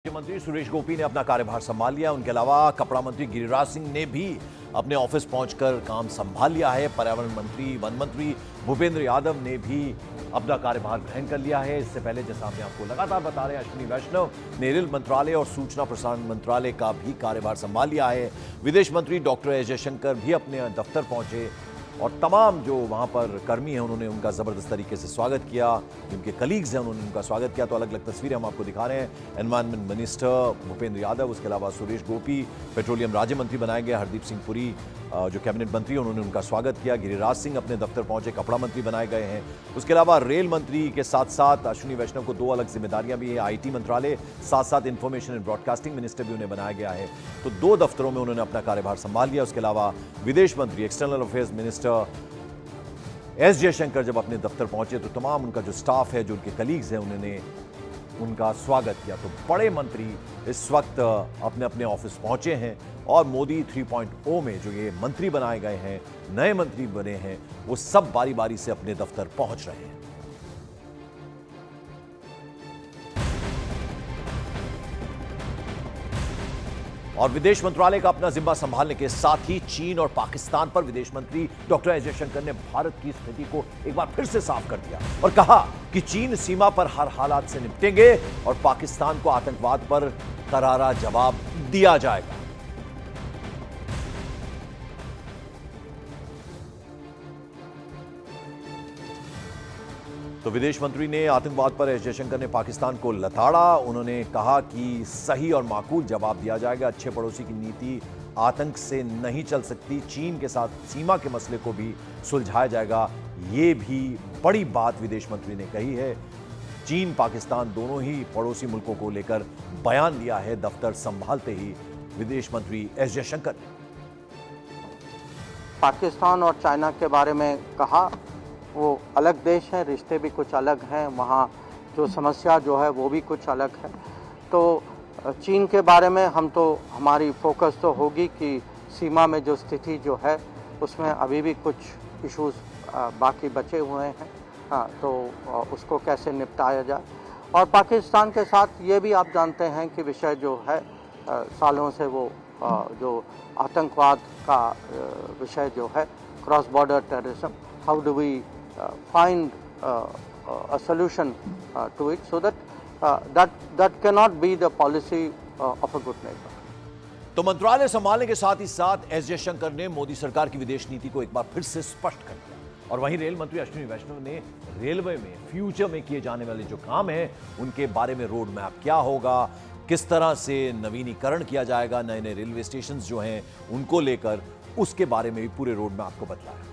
मंत्री सुरेश गोपी ने अपना कार्यभार संभाल लिया। उनके अलावा कपड़ा मंत्री गिरिराज सिंह ने भी अपने ऑफिस पहुंचकर काम संभाल लिया है। पर्यावरण मंत्री, वन मंत्री भूपेंद्र यादव ने भी अपना कार्यभार ग्रहण कर लिया है। इससे पहले जैसा हमने आपको लगातार बता रहे हैं, अश्विनी वैष्णव ने रेल मंत्रालय और सूचना प्रसारण मंत्रालय का भी कार्यभार संभाल लिया है। विदेश मंत्री डॉक्टर एस जयशंकर भी अपने दफ्तर पहुंचे और तमाम जो वहां पर कर्मी हैं उन्होंने उनका जबरदस्त तरीके से स्वागत किया। जिनके कलीग्स हैं उन्होंने उनका स्वागत किया। तो अलग अलग तस्वीरें हम आपको दिखा रहे हैं। एनवायरमेंट मिनिस्टर भूपेंद्र यादव, उसके अलावा सुरेश गोपी पेट्रोलियम राज्य मंत्री बनाए गए, हरदीप सिंह पुरी जो कैबिनेट मंत्री उन्होंने उनका स्वागत किया। गिरिराज सिंह अपने दफ्तर पहुंचे, कपड़ा मंत्री बनाए गए हैं। उसके अलावा रेल मंत्री के साथ साथ अश्विनी वैष्णव को 2 अलग जिम्मेदारियां भी हैं। आईटी मंत्रालय, साथ साथ इंफॉर्मेशन एंड ब्रॉडकास्टिंग मिनिस्टर भी उन्हें बनाया गया है। तो 2 दफ्तरों में उन्होंने अपना कार्यभार संभाल लिया। उसके अलावा विदेश मंत्री, external affairs minister S Jaishankar जब अपने दफ्तर पहुंचे तो तमाम उनका जो स्टाफ है, जो उनके कलीग्स हैं, उन्होंने उनका स्वागत किया। तो बड़े मंत्री इस वक्त अपने अपने ऑफिस पहुंचे हैं और मोदी 3.0 में जो ये मंत्री बनाए गए हैं, नए मंत्री बने हैं, वो सब बारी बारी से अपने दफ्तर पहुंच रहे हैं। और विदेश मंत्रालय का अपना जिम्मा संभालने के साथ ही चीन और पाकिस्तान पर विदेश मंत्री डॉक्टर एस जयशंकर ने भारत की स्थिति को एक बार फिर से साफ कर दिया और कहा कि चीन सीमा पर हर हालात से निपटेंगे और पाकिस्तान को आतंकवाद पर करारा जवाब दिया जाएगा। तो विदेश मंत्री ने आतंकवाद पर एस जयशंकर ने पाकिस्तान को लताड़ा। उन्होंने कहा कि सही और माकूल जवाब दिया जाएगा। अच्छे पड़ोसी की नीति आतंक से नहीं चल सकती। चीन के साथ सीमा के मसले को भी सुलझाया जाएगा। ये भी बड़ी बात विदेश मंत्री ने कही है। चीन पाकिस्तान दोनों ही पड़ोसी मुल्कों को लेकर बयान दिया है दफ्तर संभालते ही विदेश मंत्री एस जयशंकर ने। पाकिस्तान और चाइना के बारे में कहा, वो अलग देश हैं, रिश्ते भी कुछ अलग हैं, वहाँ जो समस्या जो है वो भी कुछ अलग है। तो चीन के बारे में हमारी फोकस तो होगी कि सीमा में जो स्थिति जो है उसमें अभी भी कुछ इश्यूज बाकी बचे हुए हैं, तो उसको कैसे निपटाया जाए। और पाकिस्तान के साथ ये भी आप जानते हैं कि विषय जो है सालों से वो जो आतंकवाद का विषय जो है, cross border terrorism, how do we find a solution to it so that cannot be the policy of a good neighbor. तो मंत्रालय संभालने के साथ ही साथ एस जयशंकर ने मोदी सरकार की विदेश नीति को एक बार फिर से स्पष्ट कर दिया। और वहीं रेल मंत्री अश्विनी वैष्णव ने रेलवे में फ्यूचर में किए जाने वाले जो काम हैं उनके बारे में रोड मैप क्या होगा, किस तरह से नवीनीकरण किया जाएगा, नए नए रेलवे स्टेशन जो हैं उनको लेकर, उसके बारे में भी पूरे रोड मैप को बतलाया।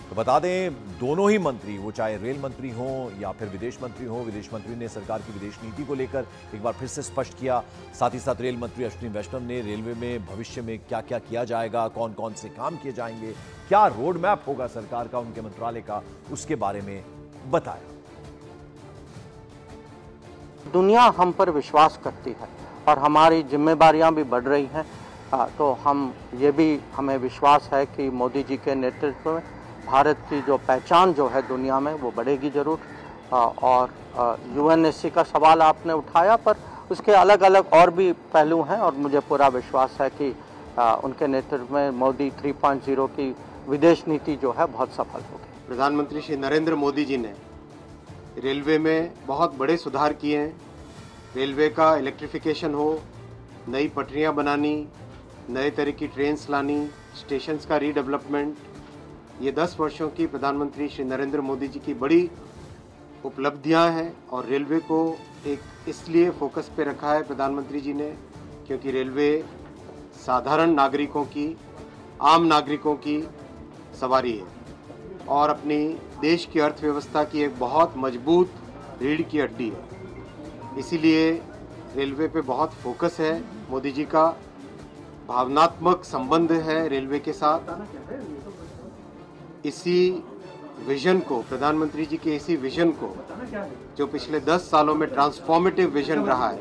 तो बता दें, दोनों ही मंत्री, वो चाहे रेल मंत्री हो या फिर विदेश मंत्री हो, विदेश मंत्री ने सरकार की विदेश नीति को लेकर एक बार फिर से स्पष्ट किया। साथ ही साथ रेल मंत्री अश्विनी वैष्णव ने रेलवे में भविष्य में क्या क्या किया जाएगा, कौन कौन से काम किए जाएंगे, क्या रोड मैप होगा सरकार का, उनके मंत्रालय का, उसके बारे में बताया। दुनिया हम पर विश्वास करती है और हमारी जिम्मेदारियां भी बढ़ रही हैं। तो हमें विश्वास है कि मोदी जी के नेतृत्व में भारत की जो पहचान जो है दुनिया में वो बढ़ेगी जरूर। और यूएनएससी का सवाल आपने उठाया, पर उसके अलग अलग और भी पहलू हैं और मुझे पूरा विश्वास है कि उनके नेतृत्व में मोदी 3.0 की विदेश नीति जो है बहुत सफल होगी। प्रधानमंत्री श्री नरेंद्र मोदी जी ने रेलवे में बहुत बड़े सुधार किए हैं। रेलवे का इलेक्ट्रिफिकेशन हो, नई पटरियां बनानी, नए तरह की ट्रेन्स लानी, स्टेशंस का रीडेवलपमेंट, ये 10 वर्षों की प्रधानमंत्री श्री नरेंद्र मोदी जी की बड़ी उपलब्धियां हैं। और रेलवे को एक इसलिए फोकस पे रखा है प्रधानमंत्री जी ने क्योंकि रेलवे साधारण नागरिकों की, आम नागरिकों की सवारी है और अपनी देश की अर्थव्यवस्था की एक बहुत मजबूत रीढ़ की हड्डी है। इसीलिए रेलवे पे बहुत फोकस है मोदी जी का, भावनात्मक संबंध है रेलवे के साथ। इसी विजन को, प्रधानमंत्री जी के इसी विजन को, जो पिछले 10 सालों में ट्रांसफॉर्मेटिव विजन रहा है,